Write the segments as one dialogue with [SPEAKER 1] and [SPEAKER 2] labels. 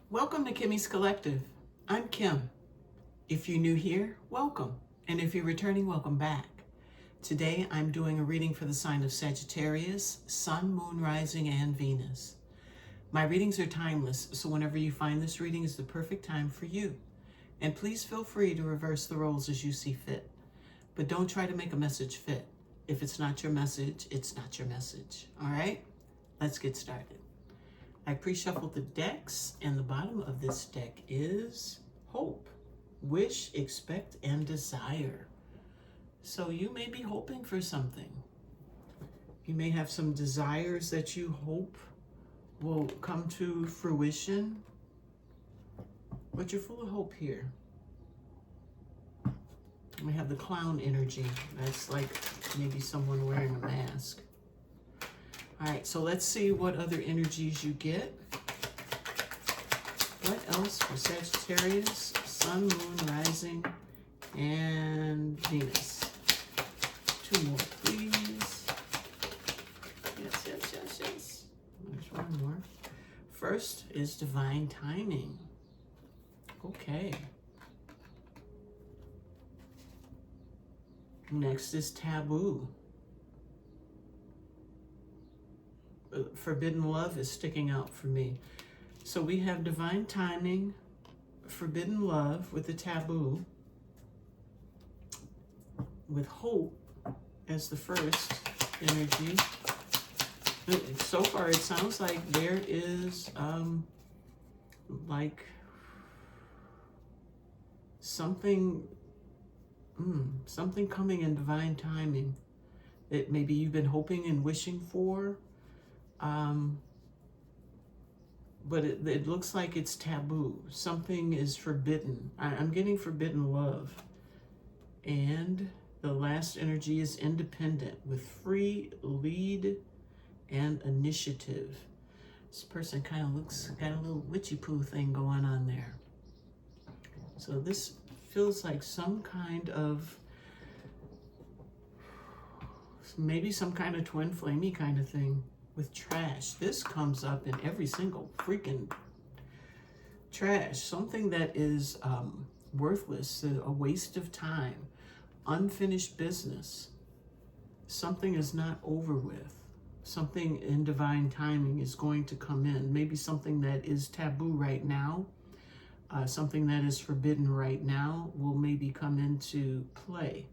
[SPEAKER 1] Welcome to Kimmy's Collective. I'm Kim. If you're new here, welcome. And if you're returning, welcome back. Today I'm doing a reading for the sign of Sagittarius, Sun, Moon, Rising, and Venus. My readings are timeless, so whenever you find this reading is the perfect time for you. And please feel free to reverse the roles as you see fit. But don't try to make a message fit. If it's not your message, it's not your message. All right? Let's get started. I pre-shuffled the decks, and the bottom of this deck is hope, wish, expect, and desire. So you may be hoping for something. You may have some desires that you hope will come to fruition, but you're full of hope here. We have the clown energy. That's like maybe someone wearing a mask. All right, so let's see what other energies you get. What else for Sagittarius, Sun, Moon, Rising, and Venus? Two more, please. Yes. There's one more. First is divine timing. Okay. Next is taboo. Forbidden love is sticking out for me. So we have divine timing, forbidden love with the taboo, with hope as the first energy. So far it sounds like there is like something coming in divine timing that maybe you've been hoping and wishing for. But it looks like it's taboo. Something is forbidden. I'm getting forbidden love. And the last energy is independent with free lead and initiative. This person kind of got a little witchy poo thing going on there. So this feels like some kind of, maybe some kind of twin flamey kind of thing. With trash. This comes up in every single freaking trash. Something that is worthless, a waste of time, unfinished business. Something is not over with. Something in divine timing is going to come in. Maybe something that is taboo right now, something that is forbidden right now will maybe come into play.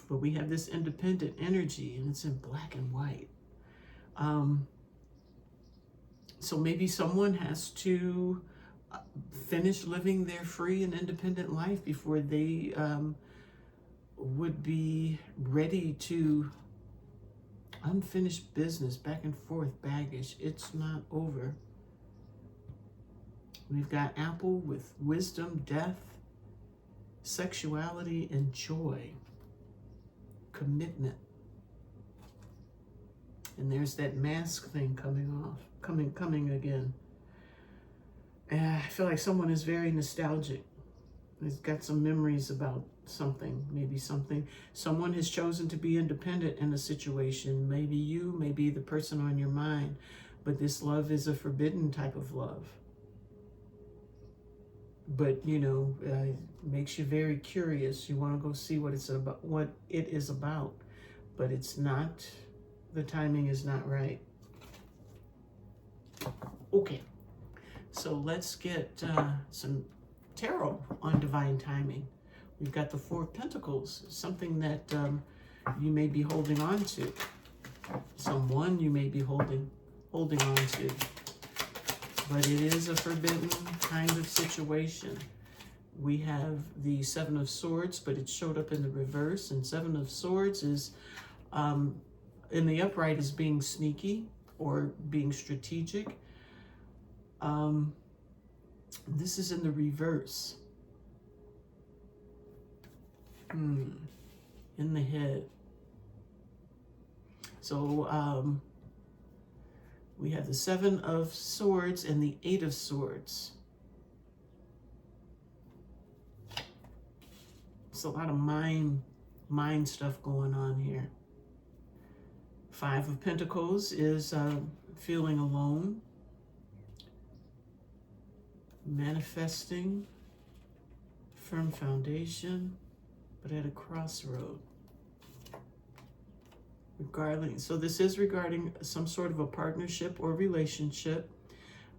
[SPEAKER 1] But we have this independent energy, and it's in black and white. So maybe someone has to finish living their free and independent life before they would be ready to unfinished business, back and forth baggage. It's not over. We've got apple with wisdom, death, sexuality, and joy, commitment. And there's that mask thing coming again. And I feel like someone is very nostalgic. He's got some memories about something, maybe something. Someone has chosen to be independent in a situation. Maybe you, maybe the person on your mind. But this love is a forbidden type of love. But, you know, makes you very curious. You want to go see what it's about, what it is about. But it's not. The timing is not right. Okay, so let's get some tarot on divine timing. We've got the Four of Pentacles, something that you may be holding on to. Someone you may be holding on to. But it is a forbidden kind of situation. We have the Seven of Swords, but it showed up in the reverse. And Seven of Swords is... in the upright is being sneaky or being strategic. This is in the reverse. In the head. So we have the Seven of Swords and the Eight of Swords. It's a lot of mind stuff going on here. Five of Pentacles is feeling alone. manifesting, firm foundation, but at a crossroad. So this is regarding some sort of a partnership or relationship.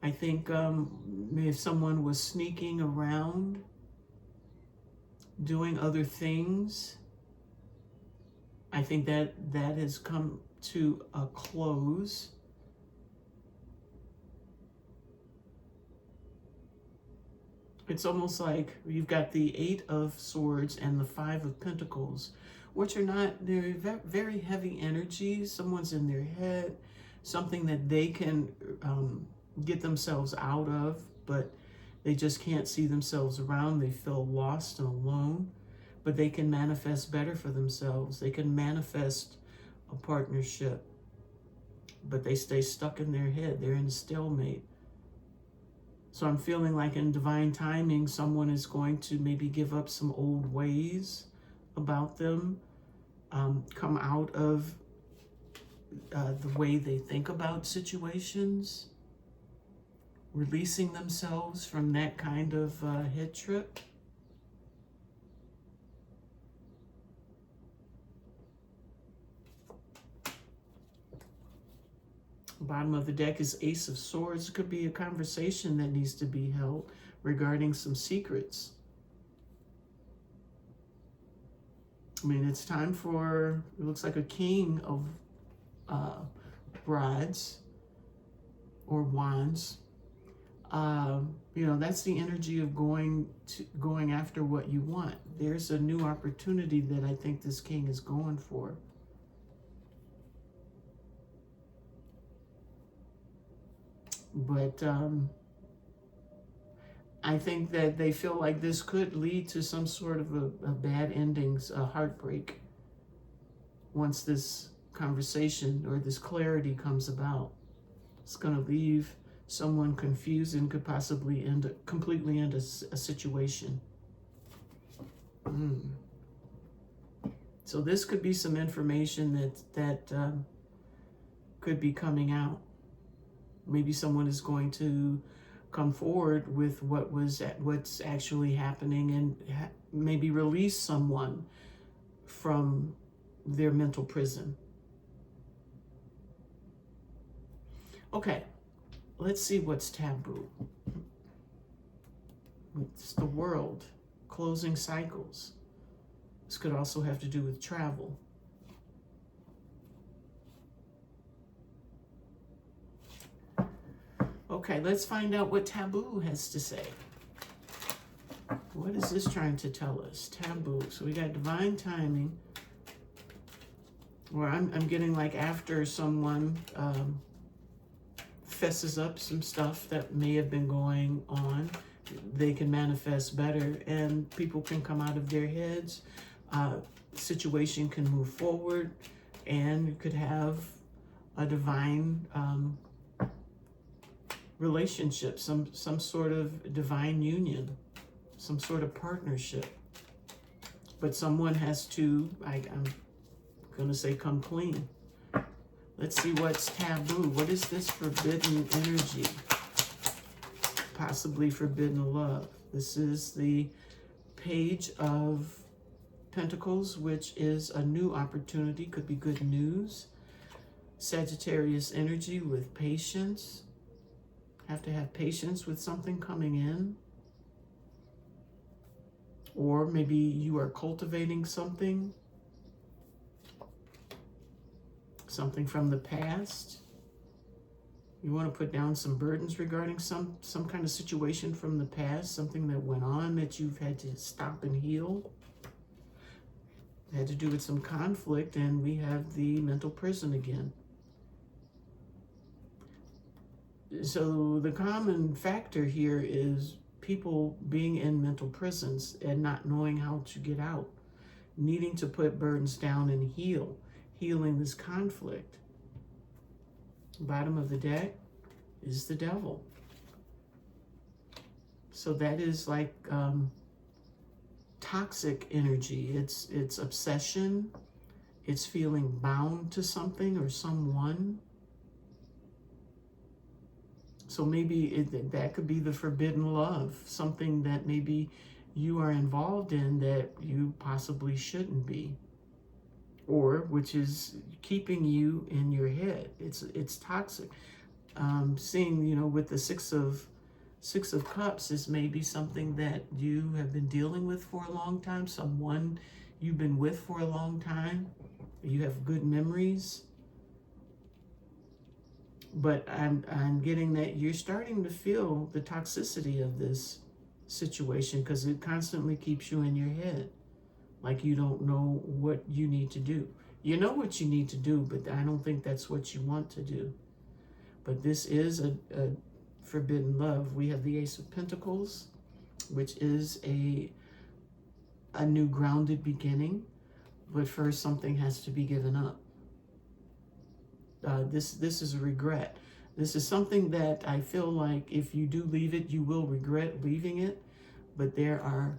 [SPEAKER 1] I think if someone was sneaking around, doing other things, I think that has come to a close. It's almost like you've got the 8 of Swords and the 5 of Pentacles, which are not, they're very heavy energies. Someone's in their head, something that they can get themselves out of, but they just can't see themselves around. They feel lost and alone, but they can manifest better for themselves. They can manifest a partnership, but they stay stuck in their head. They're in a stalemate. So I'm feeling like in divine timing, someone is going to maybe give up some old ways about them, come out of the way they think about situations, releasing themselves from that kind of head trip. Bottom of the deck is Ace of Swords. It could be a conversation that needs to be held regarding some secrets. I mean, it's time for, it looks like a king of rods or wands. You know, that's the energy of going after what you want. There's a new opportunity that I think this king is going for. But I think that they feel like this could lead to some sort of a bad endings, a heartbreak, once this conversation or this clarity comes about. It's going to leave someone confused and could possibly completely end a situation. So this could be some information that could be coming out. Maybe someone is going to come forward with what's actually happening and maybe release someone from their mental prison. Okay, let's see what's taboo. It's the World, closing cycles. This could also have to do with travel. Okay, let's find out what taboo has to say. What is this trying to tell us? Taboo. So we got divine timing. Or I'm getting like after someone fesses up some stuff that may have been going on, they can manifest better and people can come out of their heads. Situation can move forward and you could have a divine relationship, some sort of divine union, some sort of partnership. But someone has to, I'm going to say, come clean. Let's see what's taboo. What is this forbidden energy? Possibly forbidden love. This is the Page of Pentacles, which is a new opportunity, could be good news. Sagittarius energy with patience. Have to have patience with something coming in. Or maybe you are cultivating something from the past. You want to put down some burdens regarding some kind of situation from the past, something that went on that you've had to stop and heal. It had to do with some conflict, and we have the mental prison again. So the common factor here is people being in mental prisons and not knowing how to get out, needing to put burdens down and healing this conflict. Bottom of the deck is the Devil. So that is like toxic energy. It's obsession. It's feeling bound to something or someone. So maybe that could be the forbidden love, something that maybe you are involved in that you possibly shouldn't be, or which is keeping you in your head. It's toxic. Seeing, you know, with the Six of Cups, is maybe something that you have been dealing with for a long time, someone you've been with for a long time. You have good memories. But I'm getting that you're starting to feel the toxicity of this situation because it constantly keeps you in your head. Like you don't know what you need to do. You know what you need to do, but I don't think that's what you want to do. But this is a forbidden love. We have the Ace of Pentacles, which is a new grounded beginning. But first, something has to be given up. This is a regret. This is something that I feel like if you do leave it, you will regret leaving it. But there are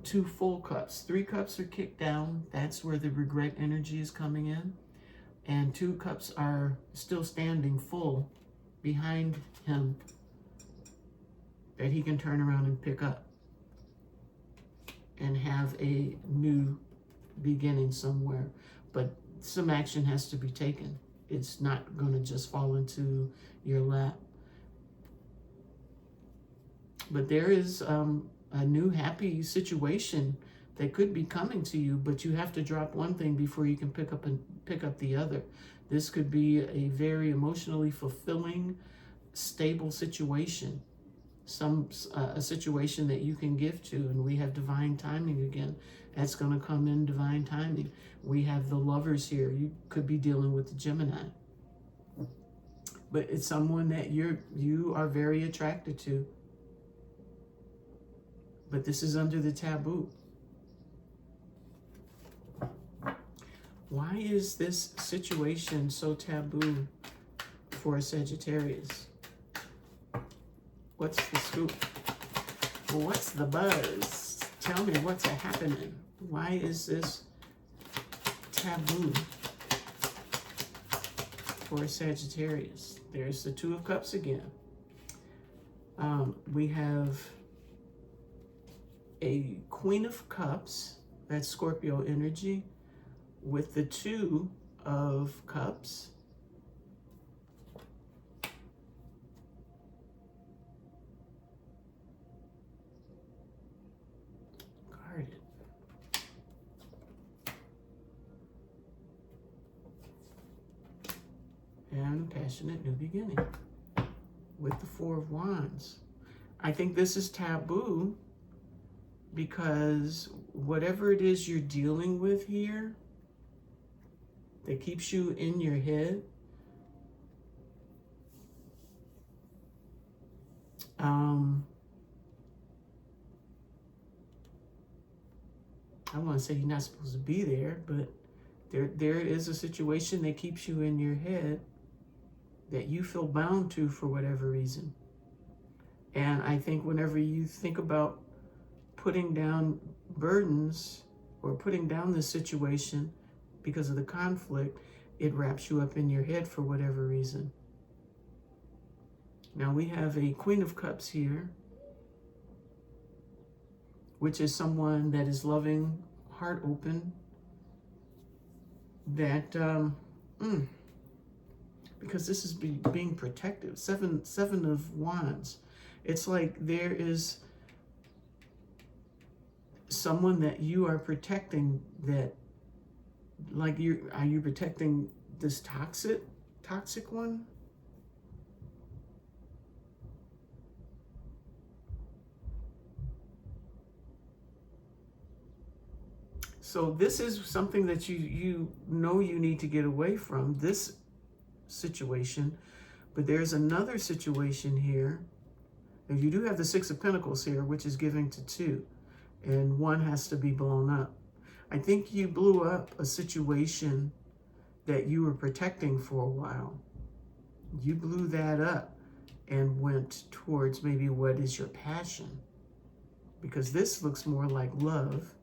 [SPEAKER 1] 2 full cups. 3 cups are kicked down. That's where the regret energy is coming in. And 2 cups are still standing full behind him that he can turn around and pick up and have a new beginning somewhere. But some action has to be taken. It's not going to just fall into your lap. But there is a new happy situation that could be coming to you, but you have to drop one thing before you can pick up the other. This could be a very emotionally fulfilling, stable situation. A situation that you can give to, and we have divine timing again. That's going to come in divine timing. We have the Lovers here. You could be dealing with the Gemini, but it's someone that you are very attracted to. But this is under the taboo. Why is this situation so taboo for a Sagittarius? What's the scoop? What's the buzz? Tell me what's happening. Why is this taboo for a Sagittarius? There's the 2 of Cups again. We have a Queen of Cups, that's Scorpio energy, with the 2 of Cups. Guarded. And passionate new beginning with the 4 of Wands. I think this is taboo because whatever it is you're dealing with here that keeps you in your head, I want to say you're not supposed to be there, but there is a situation that keeps you in your head that you feel bound to for whatever reason. And I think whenever you think about putting down burdens or putting down this situation because of the conflict, it wraps you up in your head for whatever reason. Now we have a Queen of Cups here, which is someone that is loving, heart open, that, because this is being protective. Seven of Wands. It's like there is someone that you are protecting that, like are you protecting this toxic one? So this is something that you know you need to get away from, this situation. But there's another situation here. And you do have the 6 of Pentacles here, which is giving to 2. And 1 has to be blown up. I think you blew up a situation that you were protecting for a while. You blew that up and went towards maybe what is your passion. Because this looks more like love.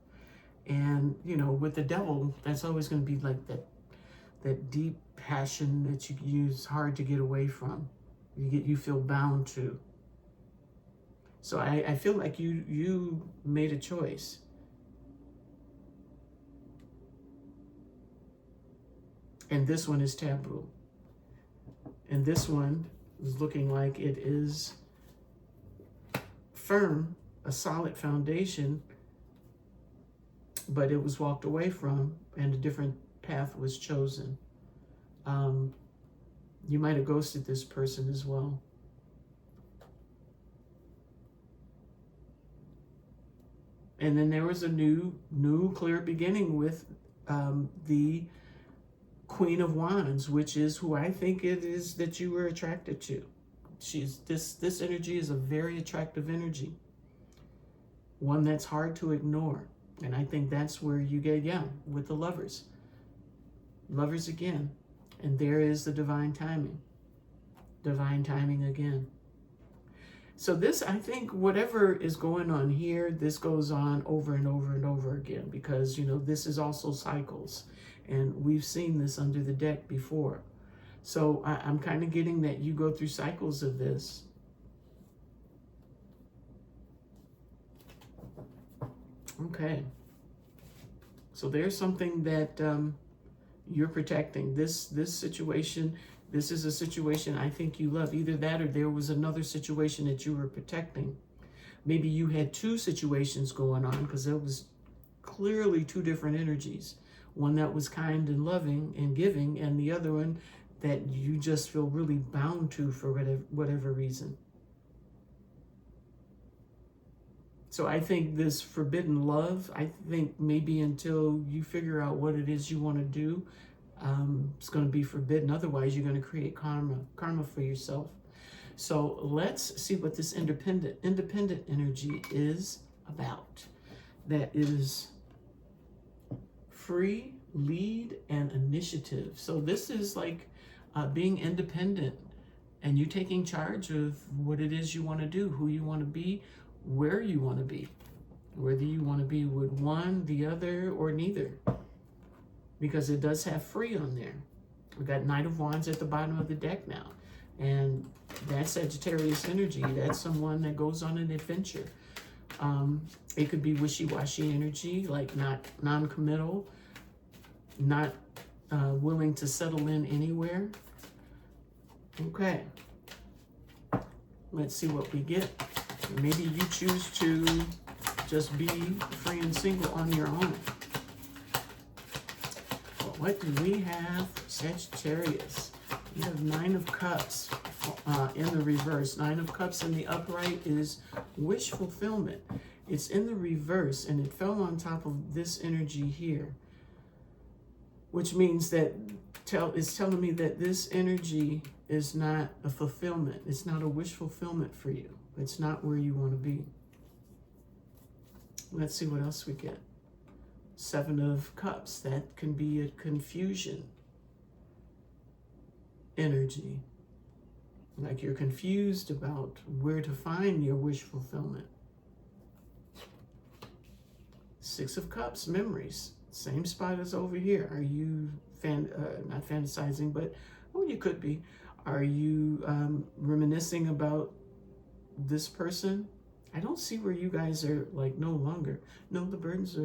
[SPEAKER 1] And, you know, with the Devil, that's always going to be like that deep passion that you use hard to get away from. You feel bound to. So I feel like you made a choice. And this one is taboo. And this one is looking like it is firm, a solid foundation, but it was walked away from and a different path was chosen. You might have ghosted this person as well. And then there was a new clear beginning with the Queen of Wands, which is who I think it is that you were attracted to. This energy is a very attractive energy, one that's hard to ignore. And I think that's where you get, with the lovers again. And there is the divine timing again. So this, I think, whatever is going on here, this goes on over and over and over again, because, this is also cycles. And we've seen this under the deck before. So I'm kind of getting that you go through cycles of this. Okay. So there's something that you're protecting. This situation, this is a situation I think you love. Either that or there was another situation that you were protecting. Maybe you had two situations going on, because there was clearly two different energies. One that was kind and loving and giving, and the other one that you just feel really bound to for whatever reason. So I think this forbidden love, I think maybe until you figure out what it is you want to do, it's going to be forbidden. Otherwise, you're going to create karma for yourself. So let's see what this independent energy is about. That is free, lead, and initiative. So this is like being independent and you taking charge of what it is you want to do, who you want to be, where you want to be, whether you want to be with one, the other, or neither, because it does have free on there. We got Knight of Wands at the bottom of the deck now, and that's Sagittarius energy. That's someone that goes on an adventure. It could be wishy-washy energy, like not non-committal, not willing to settle in anywhere. Okay, let's see what we get. Maybe you choose to just be free and single on your own. Well, what do we have, Sagittarius? We have Nine of Cups in the reverse. Nine of Cups in the upright is wish fulfillment. It's in the reverse, and it fell on top of this energy here, which means that it's telling me that this energy is not a fulfillment. It's not a wish fulfillment for you. It's not where you want to be. Let's see what else we get. Seven of Cups. That can be a confusion energy. Like you're confused about where to find your wish fulfillment. Six of Cups, memories. Same spot as over here. Are you not fantasizing, but you could be. Are you reminiscing about this person? I don't see where you guys are like no longer. No, the burdens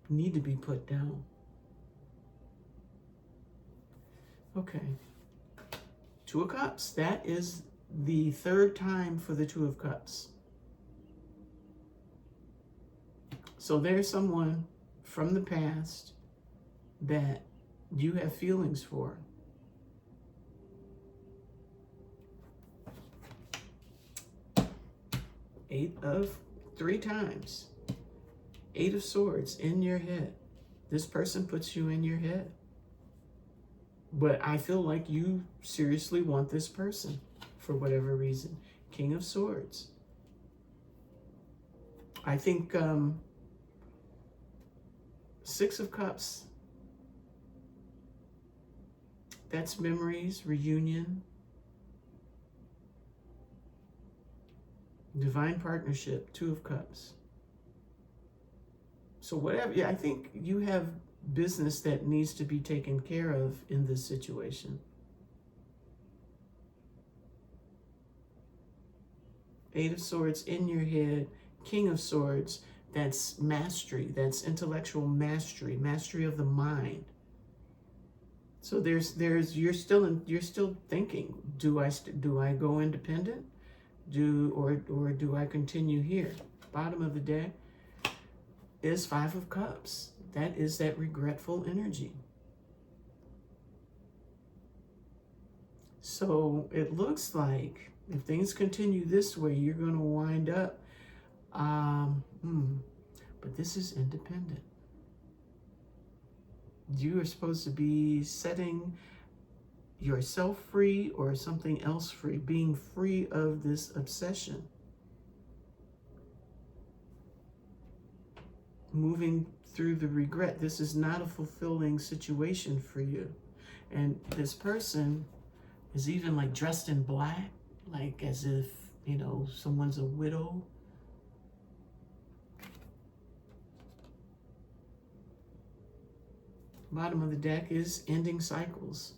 [SPEAKER 1] need to be put down. Okay. Two of Cups. That is the third time for the Two of Cups. So there's someone from the past that you have feelings for. Three times. Eight of Swords in your head. This person puts you in your head. But I feel like you seriously want this person for whatever reason. King of Swords. I think Six of Cups. That's memories, reunion. Divine partnership, Two of Cups. So whatever, I think you have business that needs to be taken care of in this situation. Eight of Swords in your head, King of Swords. That's mastery. That's intellectual mastery, mastery of the mind. So you're still thinking, do I go independent? Or do I continue here? Bottom of the deck is Five of Cups. That is that regretful energy. So it looks like if things continue this way, you're going to wind up, but this is independent. You are supposed to be setting yourself free or something else free, being free of this obsession. Moving through the regret. This is not a fulfilling situation for you. And this person is even like dressed in black, like as if, you know, someone's a widow. Bottom of the deck is ending cycles.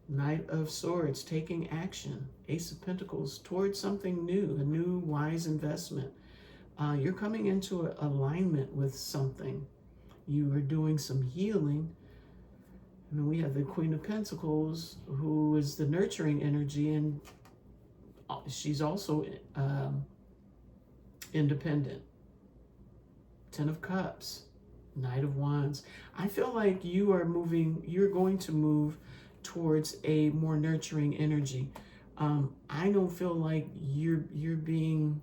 [SPEAKER 1] Knight of Swords, taking action. Ace of Pentacles, towards something new, a new wise investment. You're coming into alignment with something. You are doing some healing. And then we have the Queen of Pentacles, who is the nurturing energy, and she's also independent. Ten of Cups, Knight of Wands. I feel like you're going to move towards a more nurturing energy. I don't feel like you're being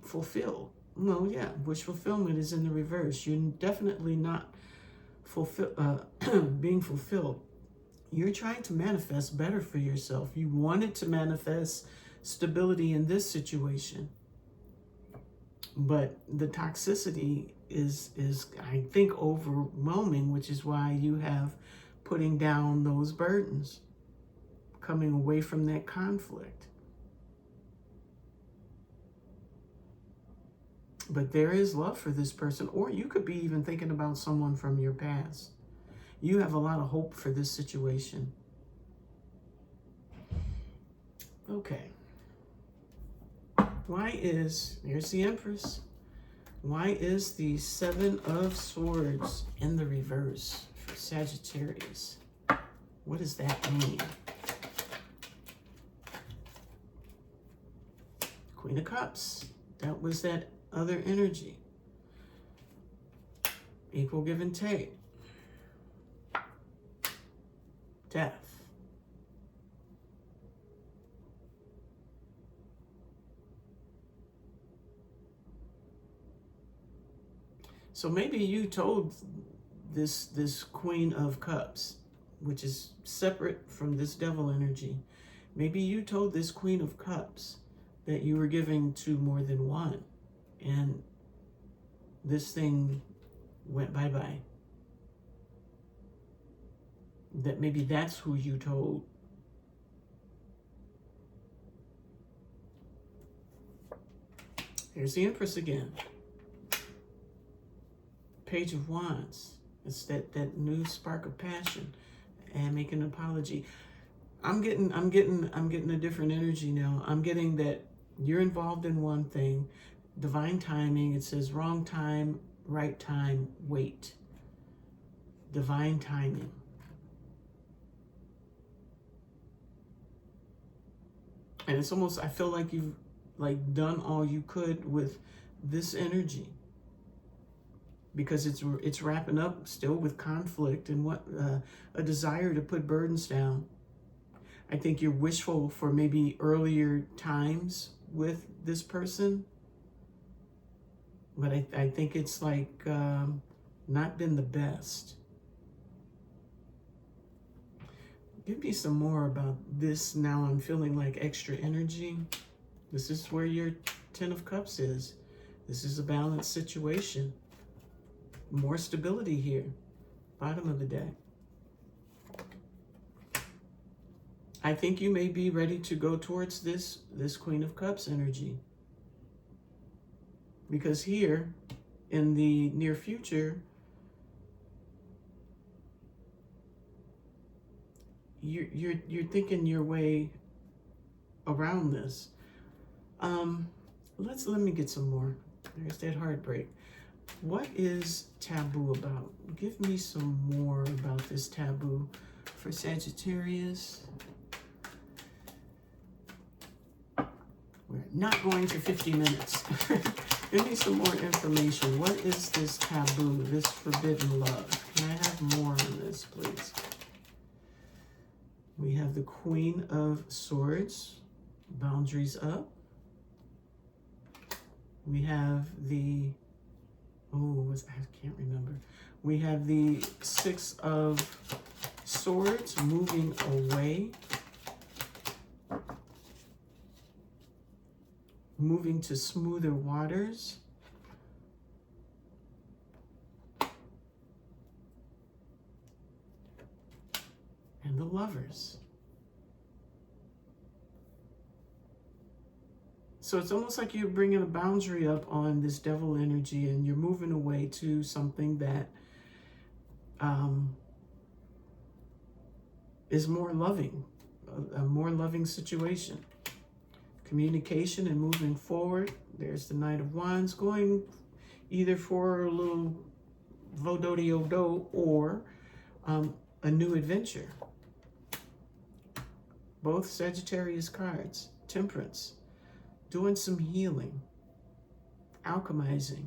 [SPEAKER 1] fulfilled. Well, yeah, wish fulfillment is in the reverse. You're definitely not being fulfilled. You're trying to manifest better for yourself. You wanted to manifest stability in this situation, but the toxicity is I think overwhelming, which is why you have putting down those burdens, coming away from that conflict. But there is love for this person, or you could be even thinking about someone from your past. You have a lot of hope for this situation. Okay. Here's the Empress. Why is the Seven of Swords in the reverse for Sagittarius? What does that mean? Queen of Cups. That was that other energy. Equal give and take. Death. So maybe you told this Queen of Cups, which is separate from this devil energy. Maybe you told this Queen of Cups that you were giving to more than one, and this thing went bye-bye. That maybe that's who you told. Here's the Empress again. Page of Wands. It's that new spark of passion and make an apology. I'm getting a different energy now. I'm getting that you're involved in one thing. Divine timing. It says wrong time, right time, wait. Divine timing. And it's almost, I feel like you've done all you could with this energy, because it's wrapping up still with conflict and a desire to put burdens down. I think you're wishful for maybe earlier times with this person, but I think it's not been the best. Give me some more about this. Now I'm feeling like extra energy. This is where your Ten of Cups is. This is a balanced situation. More stability here. Bottom of the deck. I think you may be ready to go towards this Queen of Cups energy. Because here, in the near future, you're thinking your way around this. Let me get some more. There's that heartbreak. What is taboo about? Give me some more about this taboo for Sagittarius. We're not going to 50 minutes. Give me some more information. What is this taboo, this forbidden love? Can I have more on this, please? We have the Queen of Swords, boundaries up. We have the, I can't remember. We have the Six of Swords, moving away. Moving to smoother waters. And the Lovers. So it's almost like you're bringing a boundary up on this devil energy and you're moving away to something that is more loving, a more loving situation. Communication and moving forward. There's the Knight of Wands, going either for a little vo-do-de-o-do or a new adventure. Both Sagittarius cards. Temperance. Doing some healing, alchemizing,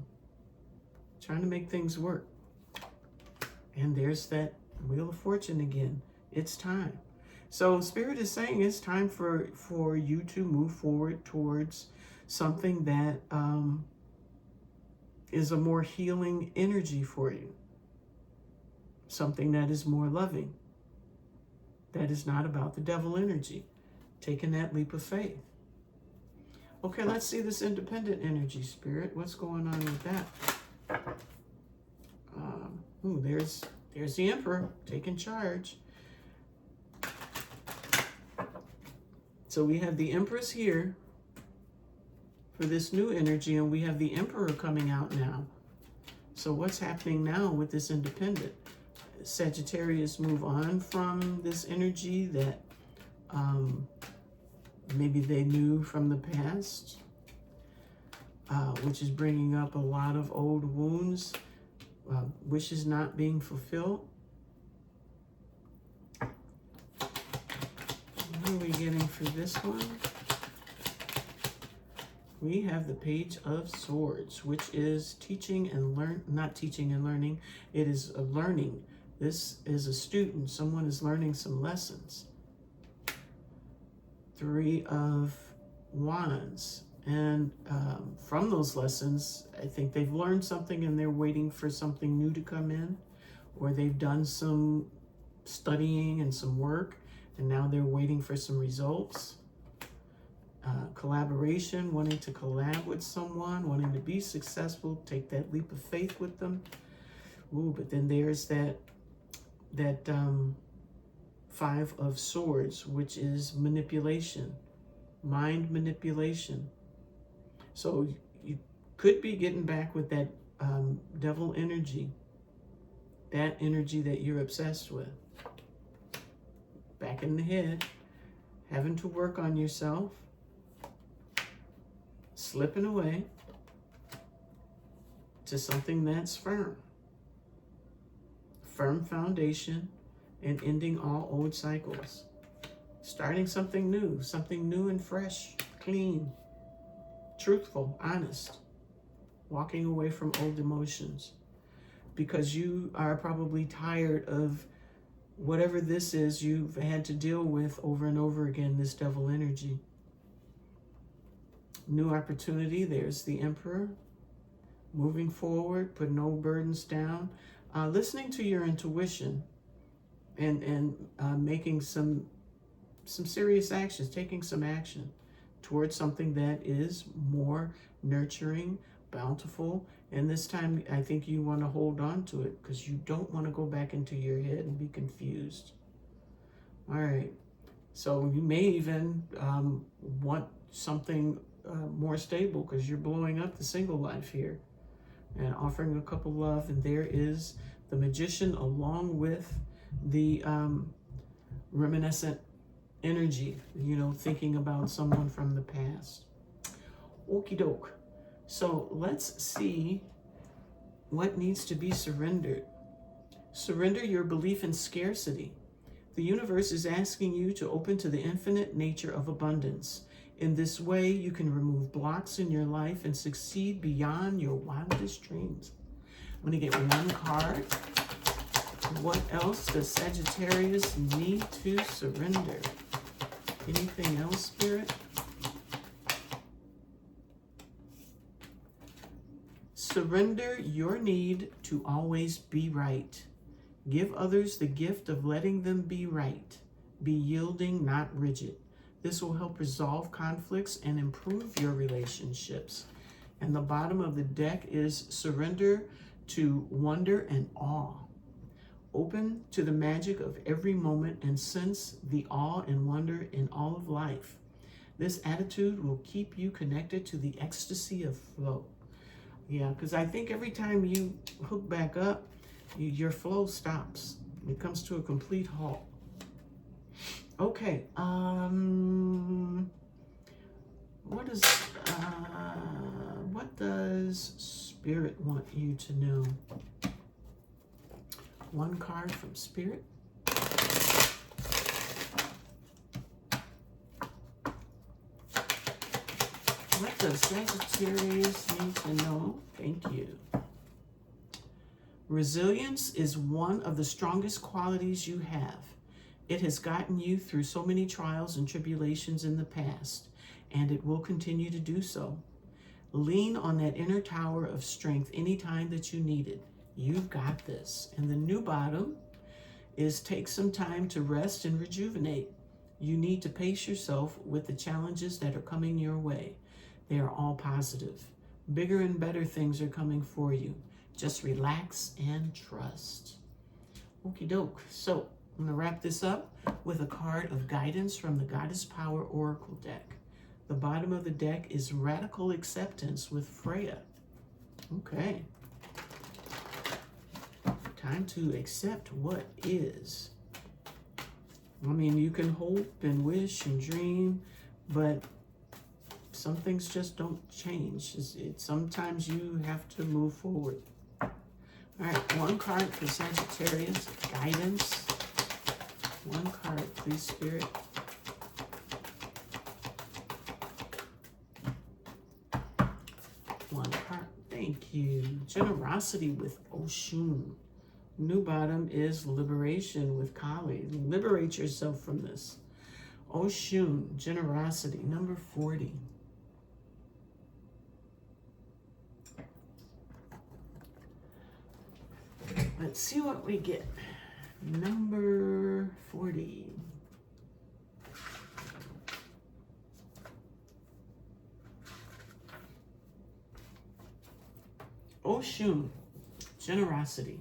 [SPEAKER 1] trying to make things work. And there's that Wheel of Fortune again. It's time. So Spirit is saying it's time for you to move forward towards something that is a more healing energy for you. Something that is more loving. That is not about the devil energy. Taking that leap of faith. Okay, let's see this independent energy, Spirit. What's going on with that? There's the Emperor taking charge. So we have the Empress here for this new energy, and we have the Emperor coming out now. So what's happening now with this independent? Sagittarius move on from this energy that maybe they knew from the past, which is bringing up a lot of old wounds, wishes not being fulfilled. What are we getting for this one? We have the Page of Swords, which is teaching and not teaching and learning. It is a learning. This is a student. Someone is learning some lessons. Three of Wands. And from those lessons, I think they've learned something and they're waiting for something new to come in, or they've done some studying and some work, and now they're waiting for some results. Collaboration, wanting to collab with someone, wanting to be successful, take that leap of faith with them. Ooh, but then there's that Five of Swords, which is manipulation, mind manipulation. So you could be getting back with that devil energy, that energy that you're obsessed with. Back in the head, having to work on yourself, slipping away to something that's firm. Firm foundation, and ending all old cycles. Starting something new and fresh, clean, truthful, honest. Walking away from old emotions. Because you are probably tired of whatever this is you've had to deal with over and over again, this devil energy. New opportunity, there's the Emperor. Moving forward, put no burdens down. Listening to your intuition and making some serious actions, taking some action towards something that is more nurturing, bountiful. And this time, I think you want to hold on to it because you don't want to go back into your head and be confused. All right. So you may even want something more stable because you're blowing up the single life here and offering a couple love. And there is the Magician along with the reminiscent energy, thinking about someone from the past. Okie doke. So let's see what needs to be surrendered. Surrender your belief in scarcity. The universe is asking you to open to the infinite nature of abundance. In this way, you can remove blocks in your life and succeed beyond your wildest dreams. I'm going to get one card. What else does Sagittarius need to surrender? Anything else, Spirit? Surrender your need to always be right. Give others the gift of letting them be right. Be yielding, not rigid. This will help resolve conflicts and improve your relationships. And the bottom of the deck is surrender to wonder and awe. Open to the magic of every moment and sense the awe and wonder in all of life. This attitude will keep you connected to the ecstasy of flow. Yeah, because I think every time you hook back up, your flow stops. It comes to a complete halt. Okay, what does Spirit want you to know? One card from Spirit. What does Sagittarius need to know? Thank you. Resilience is one of the strongest qualities you have. It has gotten you through so many trials and tribulations in the past, and it will continue to do so. Lean on that inner tower of strength anytime that you need it. You've got this. And the new bottom is take some time to rest and rejuvenate. You need to pace yourself with the challenges that are coming your way. They are all positive. Bigger and better things are coming for you. Just relax and trust. Okie doke. So I'm going to wrap this up with a card of guidance from the Goddess Power Oracle deck. The bottom of the deck is Radical Acceptance with Freya. Okay. Time to accept what is. I mean, you can hope and wish and dream, but some things just don't change. Sometimes you have to move forward. All right, one card for Sagittarius, guidance. One card, please, Spirit. One card, thank you. Generosity with Oshun. New bottom is liberation with Kali. Liberate yourself from this. Oshun, generosity, number 40. Let's see what we get. Number 40. Oshun, generosity.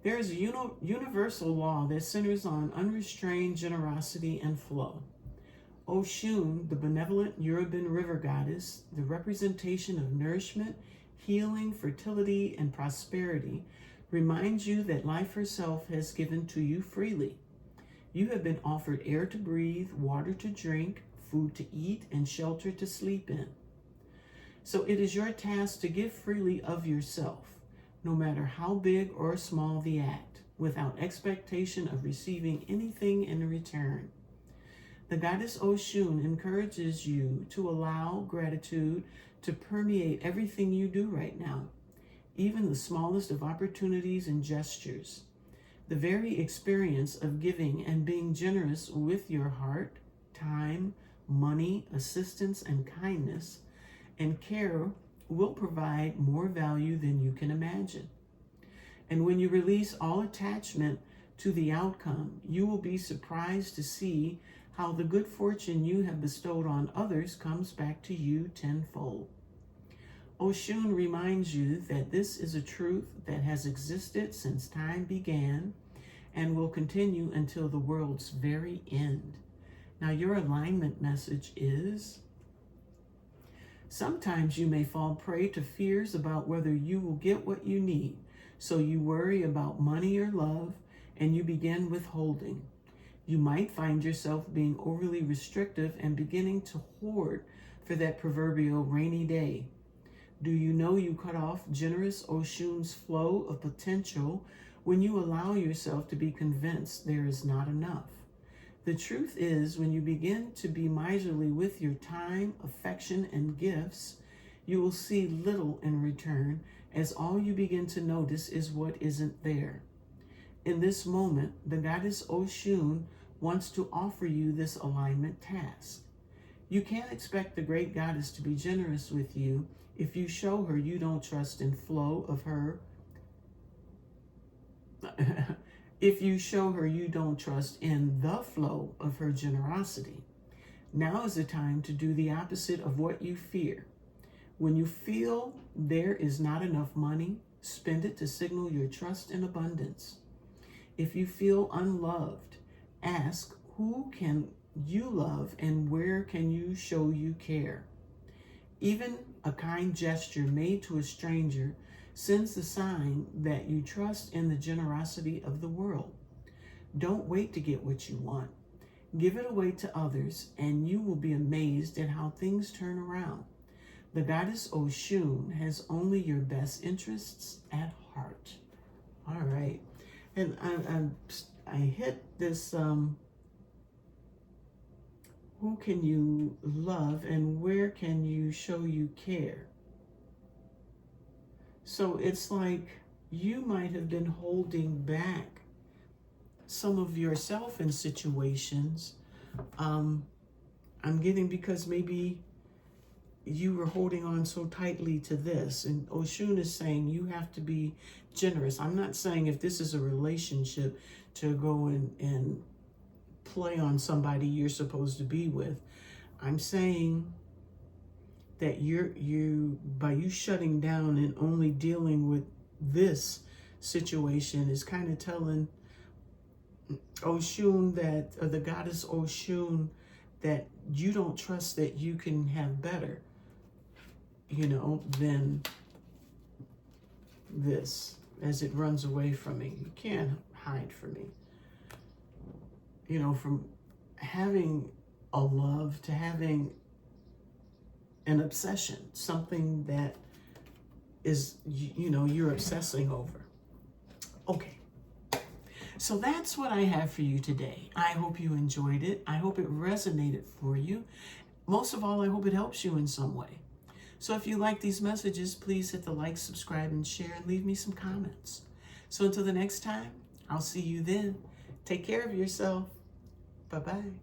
[SPEAKER 1] There is a universal law that centers on unrestrained generosity and flow. Oshun, the benevolent Yoruban river goddess, the representation of nourishment, healing, fertility, and prosperity, reminds you that life herself has given to you freely. You have been offered air to breathe, water to drink, food to eat, and shelter to sleep in. So it is your task to give freely of yourself, no matter how big or small the act, without expectation of receiving anything in return. The goddess Oshun encourages you to allow gratitude to permeate everything you do right now, even the smallest of opportunities and gestures. The very experience of giving and being generous with your heart, time, money, assistance, and kindness and care will provide more value than you can imagine. And when you release all attachment to the outcome, you will be surprised to see how the good fortune you have bestowed on others comes back to you tenfold. Oshun reminds you that this is a truth that has existed since time began and will continue until the world's very end. Now, your alignment message is: sometimes you may fall prey to fears about whether you will get what you need, so you worry about money or love, and you begin withholding. You might find yourself being overly restrictive and beginning to hoard for that proverbial rainy day. Do you know you cut off generous Oshun's flow of potential when you allow yourself to be convinced there is not enough? The truth is, when you begin to be miserly with your time, affection, and gifts, you will see little in return, as all you begin to notice is what isn't there. In this moment, the goddess Oshun wants to offer you this alignment task. You can't expect the great goddess to be generous with you if you show her you don't trust in flow of her. If you show her you don't trust in the flow of her generosity. Now is the time to do the opposite of what you fear. When you feel there is not enough money, spend it to signal your trust in abundance. If you feel unloved, ask, who can you love and where can you show you care? Even a kind gesture made to a stranger sends the sign that you trust in the generosity of the world. Don't wait to get what you want. Give it away to others, and you will be amazed at how things turn around. The goddess Oshun has only your best interests at heart. All right. And I hit this, who can you love and where can you show you care? So it's like you might have been holding back some of yourself in situations. I'm getting, because maybe you were holding on so tightly to this. And Oshun is saying you have to be generous. I'm not saying if this is a relationship to go and play on somebody you're supposed to be with. I'm saying that by you shutting down and only dealing with this situation is kind of telling Oshun that, or the goddess Oshun, that you don't trust that you can have better, than this, as it runs away from me. You can't hide from me. From having a love to having an obsession, something that is, you're obsessing over. Okay. So that's what I have for you today. I hope you enjoyed it. I hope it resonated for you. Most of all, I hope it helps you in some way. So if you like these messages, please hit the like, subscribe, and share, and leave me some comments. So until the next time, I'll see you then. Take care of yourself. Bye-bye.